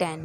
10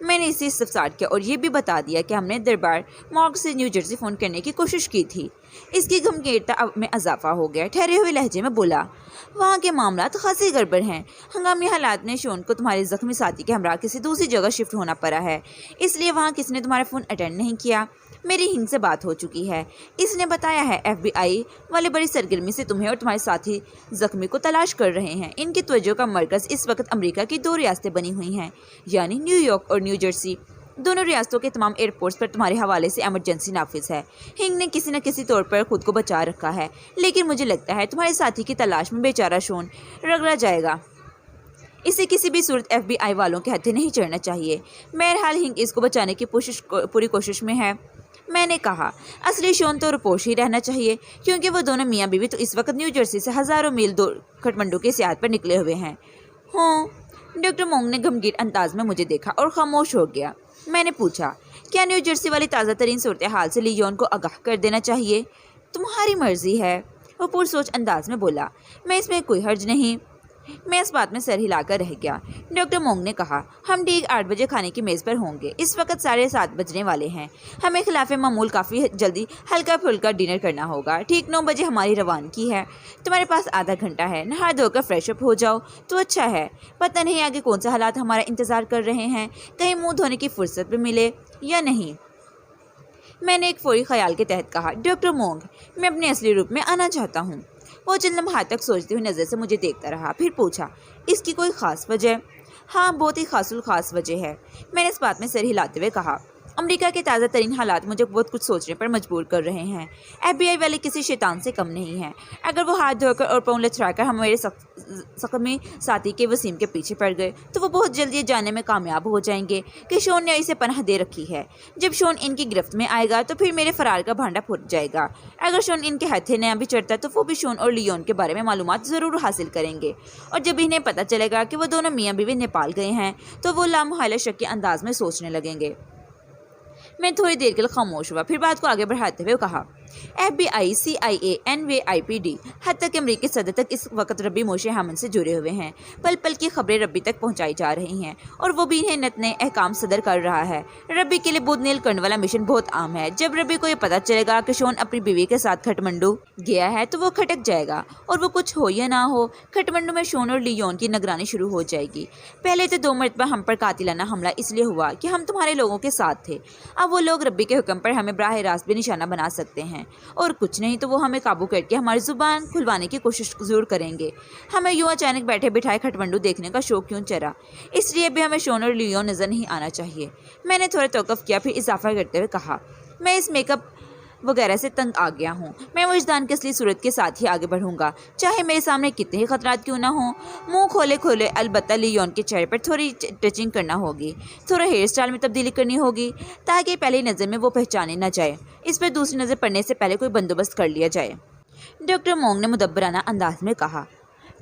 میں نے اسے استفسار کیا اور یہ بھی بتا دیا کہ ہم نے دربار مارگ سے نیو جرسی فون کرنے کی کوشش کی تھی۔ اس کی گھمگیرتا میں اضافہ ہو گیا۔ ٹھہرے ہوئے لہجے میں بولا، وہاں کے معاملات خاصی گڑبڑ ہیں۔ ہنگامی حالات میں شون کو تمہارے زخمی ساتھی کے ہمراہ کسی دوسری جگہ شفٹ ہونا پڑا ہے، اس لیے وہاں کسی نے تمہارا فون اٹینڈ نہیں کیا۔ میری ہند سے بات ہو چکی ہے، اس نے بتایا ہے FBI والے بڑی سرگرمی سے تمہیں اور تمہارے ساتھی زخمی کو تلاش کر رہے ہیں۔ ان کی توجہ کا مرکز اس وقت امریکہ کی 2 ریاستیں بنی ہوئی ہیں، یعنی نیو یارک اور نیو جرسی۔ دونوں ریاستوں کے تمام ایئرپورٹس پر تمہارے حوالے سے ایمرجنسی نافذ ہے۔ ہنگ نے کسی نہ کسی طور پر خود کو بچا رکھا ہے، لیکن مجھے لگتا ہے تمہارے ساتھی کی تلاش میں بیچارہ شون رگڑا جائے گا۔ اسے کسی بھی صورت FBI والوں کے ہتھے نہیں چڑھنا چاہیے۔ بہرحال ہنگ اس کو بچانے کی پوری کوشش میں ہے۔ میں نے کہا، اصلی شون تو روپوش ہی رہنا چاہیے، کیونکہ وہ دونوں میاں بیوی تو اس وقت نیو جرسی سے ہزاروں میل دور کھٹمنڈو کی سیاحت پر نکلے ہوئے ہیں۔ ہوں۔ ڈاکٹر مونگ نے گمگیر انداز میں مجھے دیکھا اور خاموش ہو گیا۔ میں نے پوچھا، کیا نیو جرسی والی تازہ ترین صورتحال سے لیون کو آگاہ کر دینا چاہیے؟ تمہاری مرضی ہے، وہ پرسوچ انداز میں بولا۔ میں اس میں کوئی حرج نہیں۔ میں اس بات میں سر ہلا کر رہ گیا۔ ڈاکٹر مونگ نے کہا، ہم ٹھیک 8 بجے کھانے کی میز پر ہوں گے۔ اس وقت 7:30 بجنے والے ہیں۔ ہمیں خلاف معمول کافی جلدی ہلکا پھلکا ڈنر کرنا ہوگا۔ ٹھیک 9 بجے ہماری روانگی ہے۔ تمہارے پاس آدھا گھنٹہ ہے، نہا دھو کر فریش اپ ہو جاؤ تو اچھا ہے۔ پتہ نہیں آگے کون سے حالات ہمارا انتظار کر رہے ہیں، کہیں منہ دھونے کی فرصت بھی ملے یا نہیں۔ میں نے ایک فوری خیال کے تحت کہا، ڈاکٹر مونگ، میں اپنے اصلی روپ میں آنا چاہتا ہوں۔ وہ چند لمحات تک سوچتی ہوئی نظر سے مجھے دیکھتا رہا، پھر پوچھا، اس کی کوئی خاص وجہ؟ ہاں، بہت ہی خاص الخاص وجہ ہے، میں نے اس بات میں سر ہلاتے ہوئے کہا۔ امریکہ کے تازہ ترین حالات مجھے بہت کچھ سوچنے پر مجبور کر رہے ہیں۔ FBI والے کسی شیطان سے کم نہیں ہیں۔ اگر وہ ہاتھ دھو کر اور پاؤں لتھڑا کر ہمارے زخمی ساتھی کے وسیم کے پیچھے پڑ گئے تو وہ بہت جلد یہ جاننے میں کامیاب ہو جائیں گے کہ شون نے اسے پناہ دے رکھی ہے۔ جب شون ان کی گرفت میں آئے گا تو پھر میرے فرار کا بھانڈا پھٹ جائے گا۔ اگر شون ان کے ہتھے نہ بھی چڑھتا تو وہ بھی شون اور لیون کے بارے میں معلومات ضرور حاصل کریں گے، اور جب انہیں پتہ چلے گا کہ وہ دونوں میاں بیوی نیپال گئے ہیں تو وہ لامحالہ شک کے انداز میں سوچنے لگیں گے۔ میں تھوڑی دیر کے لیے خاموش ہوا، پھر بات کو آگے بڑھاتے ہوئے کہا، FBI CIA NYPD حتیٰ کہ امریکی صدر تک اس وقت ربی موشے ہیمن سے جڑے ہوئے ہیں۔ پل پل کی خبریں ربی تک پہنچائی جا رہی ہیں اور وہ بھی انہیں نت نئے احکام صدر کر رہا ہے۔ ربی کے لیے بدھ نیل کرنے والا مشن بہت عام ہے۔ جب ربی کو یہ پتہ چلے گا کہ شون اپنی بیوی کے ساتھ کھٹمنڈو گیا ہے تو وہ کھٹک جائے گا، اور وہ کچھ ہو یا نہ ہو کھٹمنڈو میں شون اور لیون کی نگرانی شروع ہو جائے گی۔ پہلے تو 2 مرتبہ ہم پر قاتلانہ حملہ اس لیے ہوا کہ ہم تمہارے لوگوں کے ساتھ تھے۔ اب وہ لوگ ربی کے حکم پر ہمیں براہ راست بھی نشانہ بنا سکتے ہیں، اور کچھ نہیں تو وہ ہمیں قابو کر کے ہماری زبان کھلوانے کی کوشش ضرور کریں گے۔ ہمیں یوں اچانک بیٹھے بٹھائے کھٹمنڈو دیکھنے کا شوق کیوں چڑھا؟ اس لیے بھی ہمیں شون اور لیون نظر نہیں آنا چاہیے۔ میں نے تھوڑا توقف کیا، پھر اضافہ کرتے ہوئے کہا، میں اس میک اپ وغیرہ سے تنگ آ گیا ہوں۔ میں وجدان کی اصلی صورت کے ساتھ ہی آگے بڑھوں گا، چاہے میرے سامنے کتنے ہی خطرات کیوں نہ ہوں۔ منہ کھولے کھولے البتہ لیون کے چہرے پر تھوڑی ٹچنگ کرنا ہوگی، تھوڑا ہیئر سٹائل میں تبدیلی کرنی ہوگی تاکہ پہلی نظر میں وہ پہچانے نہ جائے، اس پر دوسری نظر پڑنے سے پہلے کوئی بندوبست کر لیا جائے۔ ڈاکٹر مونگ نے مدبرانہ انداز میں کہا،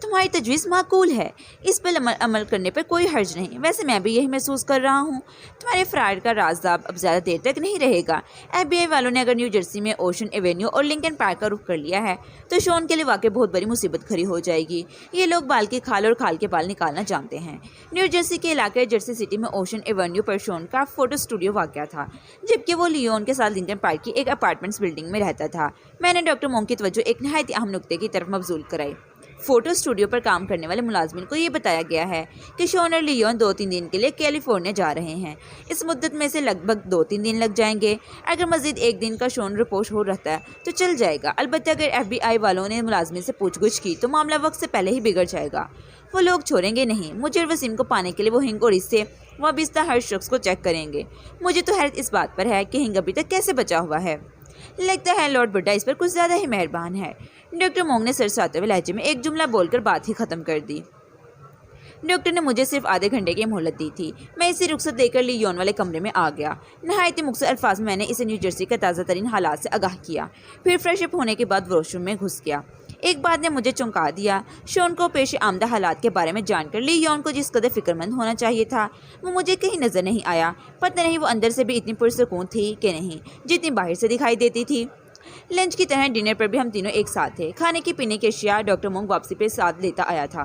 تمہاری تجویز معقول ہے، اس پر عمل کرنے پر کوئی حرج نہیں۔ ویسے میں بھی یہی محسوس کر رہا ہوں، تمہارے فرار کا رازدار اب زیادہ دیر تک نہیں رہے گا۔ FBI والوں نے اگر نیو جرسی میں اوشن ایونیو اور لنکن پارک کا رخ کر لیا ہے تو شون کے لیے واقعی بہت بڑی مصیبت کھڑی ہو جائے گی۔ یہ لوگ بال کی کھال اور کھال کے بال نکالنا جانتے ہیں۔ نیو جرسی کے علاقے جرسی سٹی میں اوشن ایونیو پر شون کا فوٹو اسٹوڈیو واقع تھا، جبکہ وہ لیون کے ساتھ لنکن پارک کی ایک اپارٹمنٹس بلڈنگ میں رہتا تھا۔ میں نے ڈاکٹر مونگ کی توجہ ایک نہایت اہم نقطے کی طرف مبذول کرائی۔ فوٹو اسٹوڈیو پر کام کرنے والے ملازمین کو یہ بتایا گیا ہے کہ شون اور لیون 2-3 دن کے لیے کیلیفورنیا جا رہے ہیں۔ اس مدت میں سے لگ بھگ 2-3 دن لگ جائیں گے۔ اگر مزید 1 دن کا شون رپوش ہو رہتا ہے تو چل جائے گا، البتہ اگر FBI والوں نے ملازمین سے پوچھ گچھ کی تو معاملہ وقت سے پہلے ہی بگڑ جائے گا۔ وہ لوگ چھوڑیں گے نہیں۔ مجھے اور وسیم کو پانے کے لیے وہ ہنگ اور اس سے وابستہ ہر شخص کو چیک کریں گے۔ مجھے تو حیرت اس بات پر ہے کہ ہنگ ابھی تک کیسے بچا ہوا ہے۔ لگتا ہے لارڈ بڈا اس پر کچھ زیادہ ہی مہربان ہے۔ ڈاکٹر مونگ نے سرساتے ہوئے لہجے میں ایک جملہ بول کر بات ہی ختم کر دی۔ ڈاکٹر نے مجھے صرف آدھے گھنٹے کی مہلت دی تھی۔ میں اسے رخصت دے کر لیون والے کمرے میں آ گیا۔ نہایت مختصر الفاظ میں نے اسے نیو جرسی کے تازہ ترین حالات سے آگاہ کیا، پھر فریش اپ ہونے کے بعد واش روم میں گھس گیا۔ ایک بات نے مجھے چونکا دیا، شون کو پیش آمدہ حالات کے بارے میں جان کر لیون کو جس قدر فکر مند ہونا چاہیے تھا وہ مجھے کہیں نظر نہیں آیا۔ پتہ نہیں وہ اندر سے بھی اتنی پرسکون تھی کہ نہیں جتنی باہر سے دکھائی دیتی تھی۔ لنچ کی طرح ڈنر پر بھی ہم تینوں ایک ساتھ تھے۔ کھانے کی پینے کی اشیاء ڈاکٹر مونگ واپسی پہ ساتھ لیتا آیا تھا۔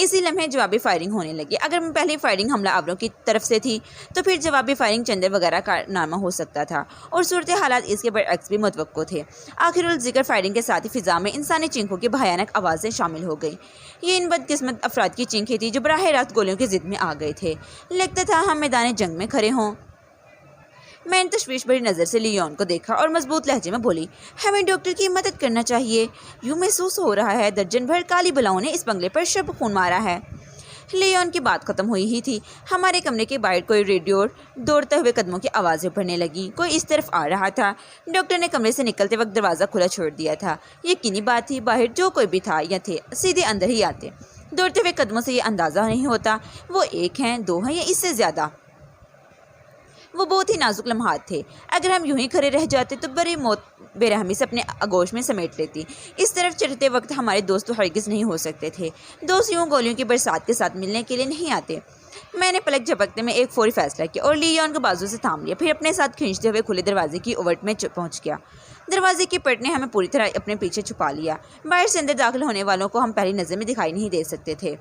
اسی لمحے جوابی فائرنگ ہونے لگی۔ اگر میں پہلی فائرنگ حملہ آوروں کی طرف سے تھی تو پھر جوابی فائرنگ چندر وغیرہ کارنامہ ہو سکتا تھا، اور صورت حالات اس کے برعکس بھی متوقع تھے۔ آخر الذکر فائرنگ کے ساتھ ہی فضا میں انسانی چینخوں کی بھیانک آوازیں شامل ہو گئیں۔ یہ ان بدقسمت افراد کی چینخیں تھیں جو براہ راست گولیوں کی ضد میں آ گئے تھے۔ لگتا تھا ہم میدان جنگ میں کھڑے ہوں۔ میں نے تشویش بھری نظر سے لیون کو دیکھا اور مضبوط لہجے میں بولی، ہمیں ڈاکٹر کی مدد کرنا چاہیے۔ یوں محسوس ہو رہا ہے درجن بھر کالی بلاؤں نے اس بنگلے پر شب خون مارا ہے۔ لیون کی بات ختم ہوئی ہی تھی، ہمارے کمرے کے باہر کوئی ریڈیو دوڑتے ہوئے قدموں کی آوازیں بڑھنے لگی۔ کوئی اس طرف آ رہا تھا۔ ڈاکٹر نے کمرے سے نکلتے وقت دروازہ کھلا چھوڑ دیا تھا۔ یقینی بات تھی باہر جو کوئی بھی تھا یا تھے سیدھے اندر ہی آتے۔ دوڑتے ہوئے قدموں سے یہ اندازہ نہیں ہوتا وہ ایک ہیں، دو ہیں یا اس سے زیادہ۔ وہ بہت ہی نازک لمحات تھے۔ اگر ہم یوں ہی کھڑے رہ جاتے تو بڑی موت بے رحمی سے اپنے آغوش میں سمیٹ لیتی۔ اس طرف چڑھتے وقت ہمارے دوست تو ہرگز نہیں ہو سکتے تھے۔ دوست یوں گولیوں کی برسات کے ساتھ ملنے کے لیے نہیں آتے۔ میں نے پلک جھپکتے میں ایک فوری فیصلہ کیا اور لیون کو بازو سے تھام لیا، پھر اپنے ساتھ کھینچتے ہوئے کھلے دروازے کی اوٹ میں پہنچ گیا۔ دروازے کی پٹ نے ہمیں پوری طرح اپنے پیچھے چھپا لیا۔ باہر سے اندر داخل ہونے والوں کو ہم پہلی نظر میں دکھائی نہیں دے سکتے تھے۔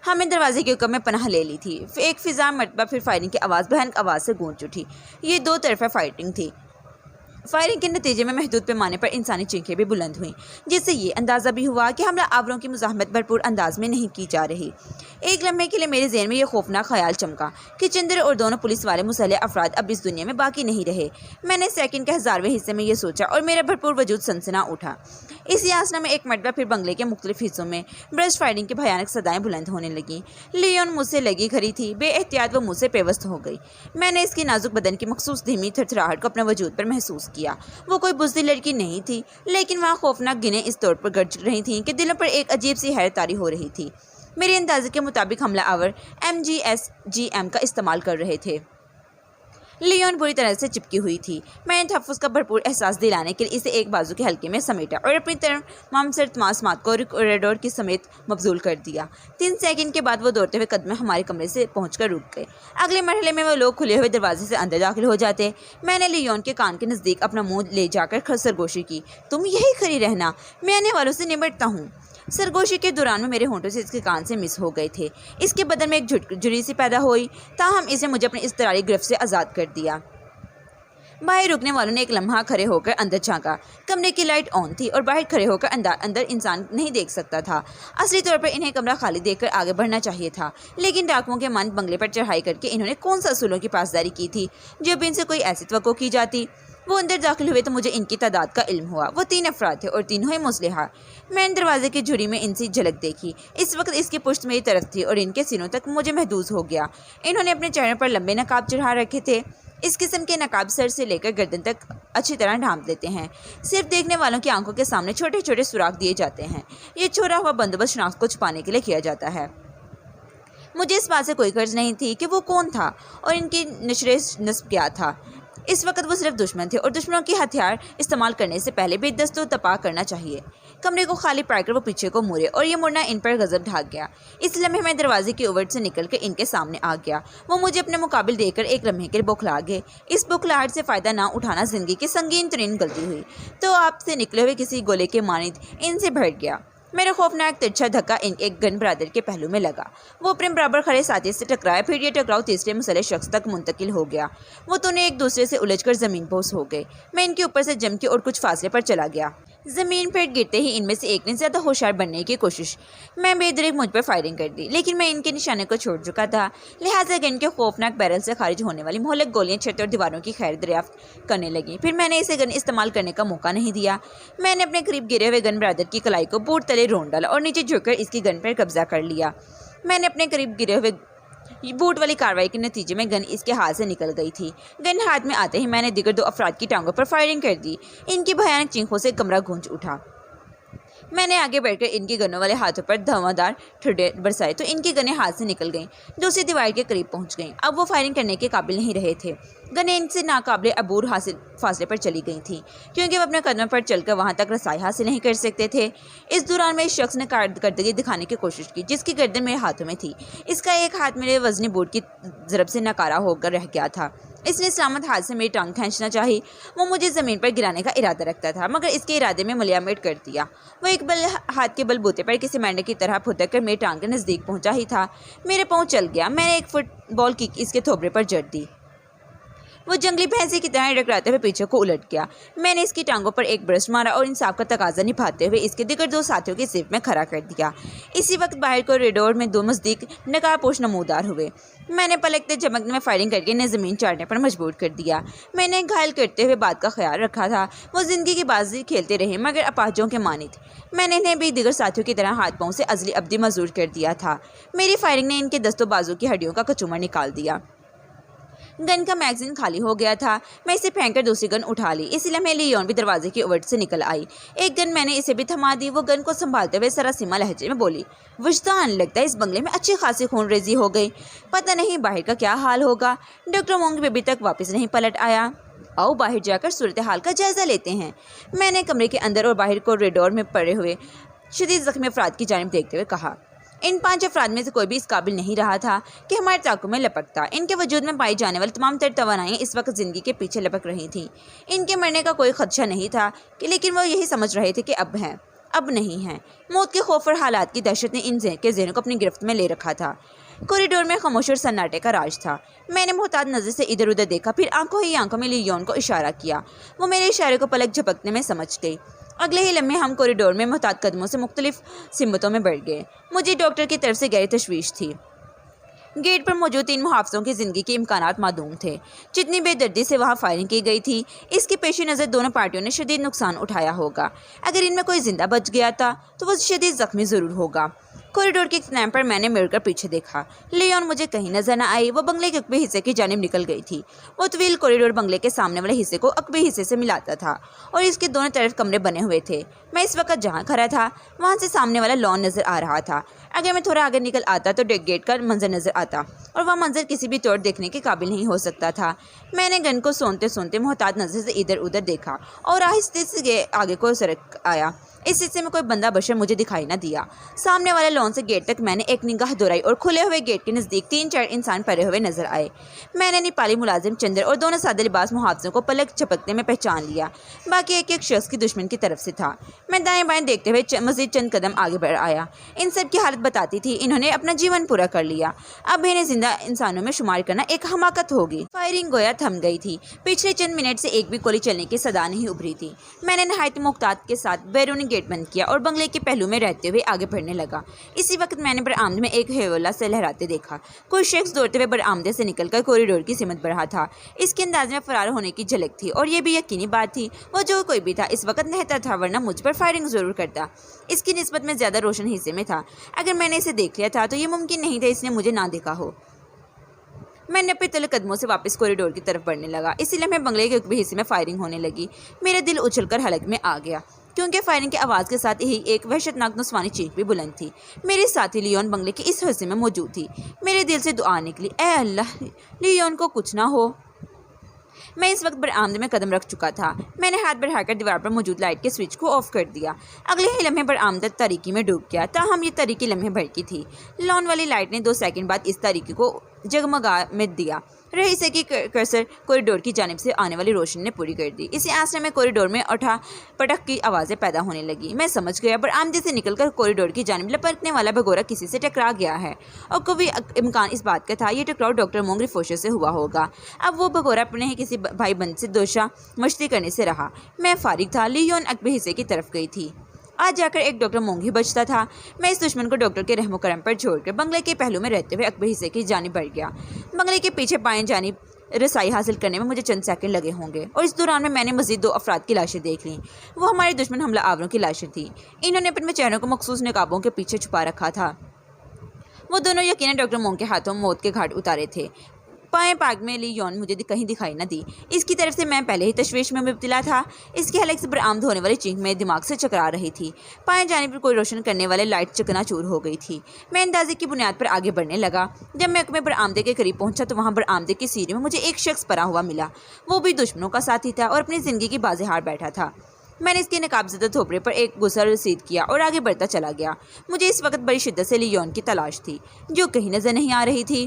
ہم نے دروازے کے حکم میں پناہ لے لی تھی۔ ایک فضا مرتبہ پھر فائرنگ کی آواز بھیانک آواز سے گونج اٹھی۔ یہ دو طرفہ فائرنگ تھی۔ فائرنگ کے نتیجے میں محدود پیمانے پر انسانی چینخیں بھی بلند ہوئیں، جس سے یہ اندازہ بھی ہوا کہ حملہ آوروں کی مزاحمت بھرپور انداز میں نہیں کی جا رہی۔ ایک لمحے کے لیے میرے ذہن میں یہ خوفناک خیال چمکا کہ چندر اور دونوں پولیس والے مسلح افراد اب اس دنیا میں باقی نہیں رہے۔ میں نے سیکنڈ کے 1000ویں حصے میں یہ سوچا اور میرا بھرپور وجود سنسنا اٹھا۔ اسی آسنا میں ایک مرتبہ پھر بنگلے کے مختلف حصوں میں برسٹ فائرنگ کی بھیانک صدائیں بلند ہونے لگیں۔ لیون مجھ سے لگی کھڑی تھی، بے احتیاط وہ مجھ سے پیوست ہو گئی۔ میں نے اس کی نازک بدن کی مخصوص دھیمی تھرتھراہٹ کو اپنے وجود پر محسوس کیا۔ وہ کوئی بزدل لڑکی نہیں تھی، لیکن وہاں خوفناک گنیں اس طور پر گرج رہی تھیں کہ دلوں پر ایک عجیب سی حیرت طاری ہو رہی تھی۔ میرے اندازے کے مطابق حملہ آور MGSGM کا استعمال کر رہے تھے۔ لیون بری طرح سے چپکی ہوئی تھی۔ میں نے تحفظ کا بھرپور احساس دلانے کے لیے اسے ایک بازو کے حلقے میں سمیٹا اور اپنی تمام سر تماسمات کو ریڈور کی سمیت مبذول کر دیا۔ 3 سیکنڈ کے بعد وہ دوڑتے ہوئے قدم ہمارے کمرے سے پہنچ کر رک گئے۔ اگلے مرحلے میں وہ لوگ کھلے ہوئے دروازے سے اندر داخل ہو جاتے۔ میں نے لیون کے کان کے نزدیک اپنا منہ لے جا کر سرگوشی کی، تم یہی کھڑی رہنا، میں آنے والوں سے نمٹتا ہوں۔ سرگوشی کے دوران میں میرے ہونٹوں سے اس کے کان سے مس ہو گئے تھے۔ اس کے بدن میں ایک جھری سی پیدا ہوئی، تاہم اسے مجھے اپنی اضطراری گرفت سے آزاد کر دیا۔ باہر رکنے والوں نے ایک لمحہ کھڑے ہو کر اندر جھانکا۔ کمرے کی لائٹ آن تھی اور باہر کھڑے ہو کر اندر انسان نہیں دیکھ سکتا تھا۔ اصلی طور پر انہیں کمرہ خالی دیکھ کر آگے بڑھنا چاہیے تھا، لیکن ڈاکوؤں کے مانند بنگلے پر چڑھائی کر کے انہوں نے کون سا اصولوں کی پاسداری کی تھی جو اب ان سے کوئی ایسی توقع کی جاتی۔ وہ اندر داخل ہوئے تو مجھے ان کی تعداد کا علم ہوا۔ وہ 3 افراد تھے اور تینوں ہی مسلح۔ میں نے دروازے کی جھری میں ان سے جھلک دیکھی۔ اس وقت اس کی پشت میری طرف تھی اور ان کے سینوں تک مجھے محسوس ہو گیا۔ انہوں نے اپنے چہروں پر لمبے نقاب چڑھا رکھے تھے۔ اس قسم کے نقاب سر سے لے کر گردن تک اچھی طرح ڈھانپ دیتے ہیں۔ صرف دیکھنے والوں کی آنکھوں کے سامنے چھوٹے چھوٹے سوراخ دیے جاتے ہیں۔ یہ چھوڑا ہوا بندوبست شناخت کو چھپانے کے لیے کیا جاتا ہے۔ مجھے اس بات سے کوئی غرض نہیں تھی کہ وہ کون تھا اور ان کی نشر نسب کیا تھا۔ اس وقت وہ صرف دشمن تھے اور دشمنوں کی ہتھیار استعمال کرنے سے پہلے بھی دست و تپا کرنا چاہیے۔ کمرے کو خالی پا کر وہ پیچھے کو مڑے اور یہ مڑنا ان پر غضب ڈھاک گیا۔ اس لمحے میں دروازے کی اوٹ سے نکل کر ان کے سامنے آ گیا۔ وہ مجھے اپنے مقابل دیکھ کر ایک لمحے کے لیے بوکھلا گئے۔ اس بوکھلاہٹ سے فائدہ نہ اٹھانا زندگی کی سنگین ترین غلطی ہوئی، تو آپ سے نکلے ہوئے کسی گولے کے مانند ان سے بھڑ گیا۔ میرا خوفناک ترچھا دھکا ان کے ایک گن برادر کے پہلو میں لگا۔ وہ اپنے برابر کھڑے ساتھی سے ٹکرایا، پھر یہ ٹکراؤ تیسرے مسلح شخص تک منتقل ہو گیا۔ وہ دونوں ایک دوسرے سے الجھ کر زمین بوس ہو گئے۔ میں ان کے اوپر سے جم کے اور کچھ فاصلے پر چلا گیا۔ زمین پر گرتے ہی ان میں سے ایک نے زیادہ ہوشیار بننے کی کوشش میں بے دریغ مجھ پر فائرنگ کر دی، لیکن میں ان کے نشانے کو چھوڑ چکا تھا، لہٰذا گن کے خوفناک بیرل سے خارج ہونے والی مہلک گولیاں چھت اور دیواروں کی خیر دریافت کرنے لگیں۔ پھر میں نے اسے گن استعمال کرنے کا موقع نہیں دیا۔ میں نے اپنے قریب گرے ہوئے گن برادر کی کلائی کو بوٹ تلے رون ڈالا اور نیچے جھک کر اس کی گن پر قبضہ کر لیا۔ میں نے اپنے قریب گرے ہوئے بوٹ والی کارروائی کے نتیجے میں گن اس کے ہاتھ سے نکل گئی تھی۔ گن ہاتھ میں آتے ہی میں نے دیگر 2 افراد کی ٹانگوں پر فائرنگ کر دی۔ ان کی بھیانک چینخوں سے کمرہ گونج اٹھا۔ میں نے آگے بڑھ کر ان کی گنوں والے ہاتھوں پر دھواں دار ٹھڈے برسائے تو ان کی گنیں ہاتھ سے نکل گئیں، دوسری دیوار کے قریب پہنچ گئیں۔ اب وہ فائرنگ کرنے کے قابل نہیں رہے تھے۔ گنیں ان سے ناقابل عبور فاصلے پر چلی گئی تھیں، کیونکہ وہ اپنے قدموں پر چل کر وہاں تک رسائی حاصل نہیں کر سکتے تھے۔ اس دوران میں اس شخص نے کارکردگی دکھانے کی کوشش کی جس کی گردن میرے ہاتھوں میں تھی۔ اس کا ایک ہاتھ میرے وزنی بوٹ کی ضرب سے ناکارہ ہو کر رہ گیا تھا۔ اس نے سلامت ہاتھ سے میری ٹانگ کھینچنا چاہی۔ وہ مجھے زمین پر گرانے کا ارادہ رکھتا تھا، مگر اس کے ارادے میں ملیامت کر دیا۔ وہ ایک ہاتھ کے بل بوتے پر کسی مینڈک کی طرح پھدک کر میری ٹانگ کے نزدیک پہنچا ہی تھا۔ میرے پاؤں چل گیا۔ میں نے ایک فٹ بال کک اس کے تھوبڑے پر جڑ دی۔ وہ جنگلی بھینسے کی طرح ڈکراتے ہوئے پیچھے کو الٹ گیا۔ میں نے اس کی ٹانگوں پر ایک برسٹ مارا اور انصاف کا تقاضا نبھاتے ہوئے اس کے دیگر 2 ساتھیوں کی صف میں کھڑا کر دیا۔ اسی وقت باہر کوریڈور میں 2 مزدیک نقاب پوش نمودار ہوئے۔ میں نے پلکتے جھپکنے میں فائرنگ کر کے انہیں زمین چاٹنے پر مجبور کر دیا۔ میں نے گھائل کرتے ہوئے بات کا خیال رکھا تھا۔ وہ زندگی کی بازی کھیلتے رہے مگر اپاہجوں کے مانند۔ میں نے انہیں بھی دیگر ساتھیوں کی طرح ہاتھ پاؤں سے ازلی ابدی مزدور کر دیا تھا۔ میری فائرنگ نے ان کے دست و بازو کی ہڈیوں کا کچومر نکال دیا۔ گن کا میگزین خالی ہو گیا تھا۔ میں اسے پھینک کر دوسری گن اٹھا لی۔ اسی لمحے لیون بھی دروازے کی اوٹ سے نکل آئی۔ ایک گن میں نے اسے بھی تھما دی۔ وہ گن کو سنبھالتے ہوئے سراسیمہ لہجے میں بولی، وجدان، لگتا ہے اس بنگلے میں اچھی خاصی خون ریزی ہو گئی۔ پتہ نہیں باہر کا کیا حال ہوگا۔ ڈاکٹر مونگ ابھی تک واپس نہیں پلٹ آیا۔ آؤ باہر جا کر صورتحال کا جائزہ لیتے ہیں۔ میں نے کمرے کے اندر اور باہر کوریڈور میں پڑے ہوئے شدید زخمی افراد کی جانب دیکھتے ہوئے کہا۔ ان 5 افراد میں سے کوئی بھی اس قابل نہیں رہا تھا کہ ہمارے طاقتوں میں لپکتا۔ ان کے وجود میں پائی جانے والی تمام تر توانائیاں اس وقت زندگی کے پیچھے لپک رہی تھیں۔ ان کے مرنے کا کوئی خدشہ نہیں تھا لیکن وہ یہی سمجھ رہے تھے کہ اب نہیں ہیں۔ موت کے خوف اور حالات کی دہشت نے ان کے ذہنوں کو اپنی گرفت میں لے رکھا تھا۔ کوریڈور میں خاموشی اور سناٹے کا راج تھا۔ میں نے محتاط نظر سے ادھر ادھر دیکھا، پھر آنکھوں ہی آنکھوں میں لیون کو اشارہ کیا۔ وہ میرے اشارے کو پلک جھپکنے میں سمجھ گئی۔ اگلے ہی لمحے ہم کوریڈور میں محتاط قدموں سے مختلف سمتوں میں بڑھ گئے۔ مجھے ڈاکٹر کی طرف سے گہری تشویش تھی۔ گیٹ پر موجود 3 محافظوں کی زندگی کے امکانات معدوم تھے۔ جتنی بے دردی سے وہاں فائرنگ کی گئی تھی، اس کے پیش نظر دونوں پارٹیوں نے شدید نقصان اٹھایا ہوگا۔ اگر ان میں کوئی زندہ بچ گیا تھا تو وہ شدید زخمی ضرور ہوگا۔ کوریڈور کے اختتام پر میں نے مڑ کر پیچھے دیکھا۔ لیون مجھے کہیں نظر نہ آئی۔ وہ بنگلے کے عقبی حصے کی جانب نکل گئی تھی۔ وہ طویل کوریڈور بنگلے کے سامنے والے حصے کو عقبی حصے سے ملاتا تھا اور اس کے دونوں طرف کمرے بنے ہوئے تھے۔ میں اس وقت جہاں کھڑا تھا وہاں سے سامنے والا لان نظر آ رہا تھا۔ اگر میں تھوڑا آگے نکل آتا تو گیٹ کا منظر نظر آتا اور وہ منظر کسی بھی طور دیکھنے کے قابل نہیں ہو سکتا تھا۔ میں نے گن کو سونتے سونتے محتاط نظر سے ادھر ادھر دیکھا اور آہستہ سے آگے کو سرک آیا۔ اس حصے میں کوئی بندہ بشر مجھے دکھائی نہ دیا۔ سامنے والے لان سے گیٹ تک میں نے ایک نگاہ دہرائی اور کھلے ہوئے گیٹ کے نزدیک 3-4 انسان پڑے ہوئے نظر آئے۔ میں نے نیپالی ملازم چندر اور 2 سادہ لباس محافظوں کو پلک جھپکنے میں پہچان لیا۔ باقی ایک شخص کی دشمن کی طرف سے تھا۔ میں دائیں بائیں دیکھتے ہوئے مزید چند قدم آگے بڑھ آیا۔ ان سب کی حالت بتاتی تھی انہوں نے اپنا جیون پورا کر لیا۔ اب انہیں زندہ انسانوں میں شمار کرنا ایک حماقت ہوگی۔ فائرنگ گویا تھم گئی تھی۔ پچھلے چند منٹ سے ایک بھی گولی چلنے کی صدا نہیں ابھری تھی۔ میں نے نہایت محتاط کے ساتھ بیرونی گیٹ بند کیا اور بنگلے کے پہلو میں رہتے ہوئے آگے بڑھنے لگا۔ اسی وقت میں نے برآمد میں ایک ہیولا سے لہراتے دیکھا۔ کوئی شخص دوڑتے ہوئے برآمدے سے نکل کر کوریڈور کی سمت بڑھا تھا۔ اس کے انداز میں فرار ہونے کی جھلک تھی اور یہ بھی یقینی بات تھی وہ جو کوئی بھی تھا اس وقت نہتا تھا، ورنہ مجھ پر فائرنگ ضرور کرتا۔ اس کی نسبت میں زیادہ روشن حصے میں تھا۔ اگر میں نے اسے دیکھ لیا تھا تو یہ ممکن نہیں تھا اس نے مجھے نہ دیکھا ہو۔ میں نے اپنے تلے قدموں سے واپس کوریڈور کی طرف بڑھنے لگا۔ اسی لمحے بنگلے کے عقبی حصے میں فائرنگ ہونے لگی۔ میرا دل اچھل کر حلق میں آ گیا کیونکہ فائرنگ کی آواز کے ساتھ ہی ایک وحشتناک نسوانی چیخ بھی بلند تھی۔ میرے ساتھی لیون بنگلے کے اس حصے میں موجود تھی۔ میرے دل سے دعا نکلی، اے اللہ لیون کو کچھ نہ ہو۔ میں اس وقت برآمدے میں قدم رکھ چکا تھا۔ میں نے ہاتھ بڑھا کر دیوار پر موجود لائٹ کے سوئچ کو آف کر دیا۔ اگلے ہی لمحے برآمدہ تاریکی میں ڈوب گیا۔ تاہم یہ تاریکی لمحے بھر کی تھی۔ لان والی لائٹ نے 2 سیکنڈ بعد اس تاریکی کو جگمگا میں دیا۔ رئیسے کی کرسر کوریڈور کی جانب سے آنے والی روشنی نے پوری کر دی۔ اسی آسرے میں کوریڈور میں اٹھا پٹک کی آوازیں پیدا ہونے لگی۔ میں سمجھ گیا برآمدے سے نکل کر کوریڈور کی جانب لپکنے والا بھگورا کسی سے ٹکرا گیا ہے اور کوئی امکان اس بات کا تھا یہ ٹکراؤ ڈاکٹر مونگ ریفوشے سے ہوا ہوگا۔ اب وہ بھگورا اپنے ہی کسی بھائی بند سے دوشا مشتی کرنے سے رہا۔ میں فارغ تھا۔ لیون عقبی حصے کی طرف گئی تھی۔ آج جا کر ایک ڈاکٹر مونگ ہی بچتا تھا۔ میں اس دشمن کو ڈاکٹر کے رحم و کرم پر چھوڑ کر بنگلے کے پہلو میں رہتے ہوئے عقبی حصے کی جانب بڑھ گیا۔ بنگلے کے پیچھے بائیں جانب رسائی حاصل کرنے میں مجھے چند سیکنڈ لگے ہوں گے اور اس دوران میں نے مزید 2 افراد کی لاشیں دیکھ لیں۔ وہ ہمارے دشمن حملہ آوروں کی لاشیں تھیں۔ انہوں نے اپنے چہروں کو مخصوص نقابوں کے پیچھے چھپا رکھا تھا۔ وہ دونوں یقیناً ڈاکٹر مونگ کے ہاتھوں موت کے گھاٹ اتارے تھے۔ پائیں پاگ میں لیون مجھے کہیں دکھائی نہ دی۔ اس کی طرف سے میں پہلے ہی تشویش میں مبتلا تھا۔ اس کے حلق سے برآمد ہونے والی چیخ میں دماغ سے چکرا رہی تھی۔ پائیں جانب پر کوئی روشن کرنے والے لائٹ چکنا چور ہو گئی تھی۔ میں اندازے کی بنیاد پر آگے بڑھنے لگا۔ جب میں عقبے برآمدے کے قریب پہنچا تو وہاں برآمدے کی سیڑھی میں مجھے ایک شخص پڑا ہوا ملا۔ وہ بھی دشمنوں کا ساتھی تھا اور اپنی زندگی کی بازی ہار بیٹھا تھا۔ میں نے اس کے نقاب زدہ تھوپڑے پر ایک گسر رسید کیا اور آگے بڑھتا چلا گیا۔ مجھے اس وقت بڑی شدت سے لیون کی تلاش تھی جو کہیں نظر نہیں آ رہی تھی۔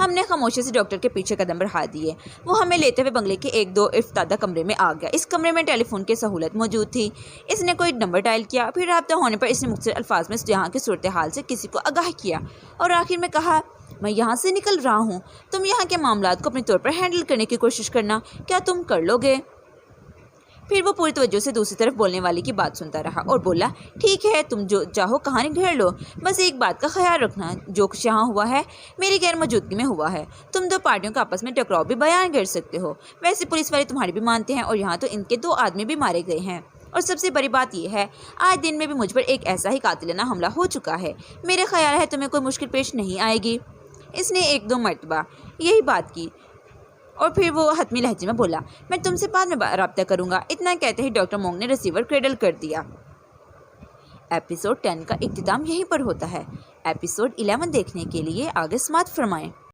ہم نے خاموشی سے ڈاکٹر کے پیچھے قدم بڑھا دیے۔ وہ ہمیں لیتے ہوئے بنگلے کے ایک دو افتادہ کمرے میں آ گیا۔ اس کمرے میں ٹیلی فون کی سہولت موجود تھی۔ اس نے کوئی نمبر ڈائل کیا، پھر رابطہ ہونے پر اس نے مختصر الفاظ میں یہاں کی صورتحال سے کسی کو آگاہ کیا اور آخر میں کہا، میں یہاں سے نکل رہا ہوں، تم یہاں کے معاملات کو اپنے طور پر ہینڈل کرنے کی کوشش کرنا، کیا تم کر لو گے؟ پھر وہ پوری توجہ سے دوسری طرف بولنے والے کی بات سنتا رہا اور بولا، ٹھیک ہے، تم جو چاہو کہانی گھیر لو، بس ایک بات کا خیال رکھنا، جو کچھ یہاں ہوا ہے میری غیر موجودگی میں ہوا ہے۔ تم دو پارٹیوں کا آپس میں ٹکراؤ بھی بیان کر سکتے ہو، ویسے پولیس والے تمہاری بھی مانتے ہیں، اور یہاں تو ان کے 2 آدمی بھی مارے گئے ہیں، اور سب سے بڑی بات یہ ہے، آج دن میں بھی مجھ پر ایک ایسا ہی قاتلانہ حملہ ہو چکا ہے۔ میرا خیال ہے تمہیں کوئی مشکل پیش نہیں آئے گی۔ اس نے 1-2 مرتبہ یہی بات کی اور پھر وہ حتمی لہجے میں بولا، میں تم سے بعد میں رابطہ کروں گا۔ اتنا کہتے ہی ڈاکٹر مونگ نے ریسیور کریڈل کر دیا۔ ایپیسوڈ 10 کا اختتام یہیں پر ہوتا ہے۔ ایپیسوڈ 11 دیکھنے کے لیے آگے سماعت فرمائیں۔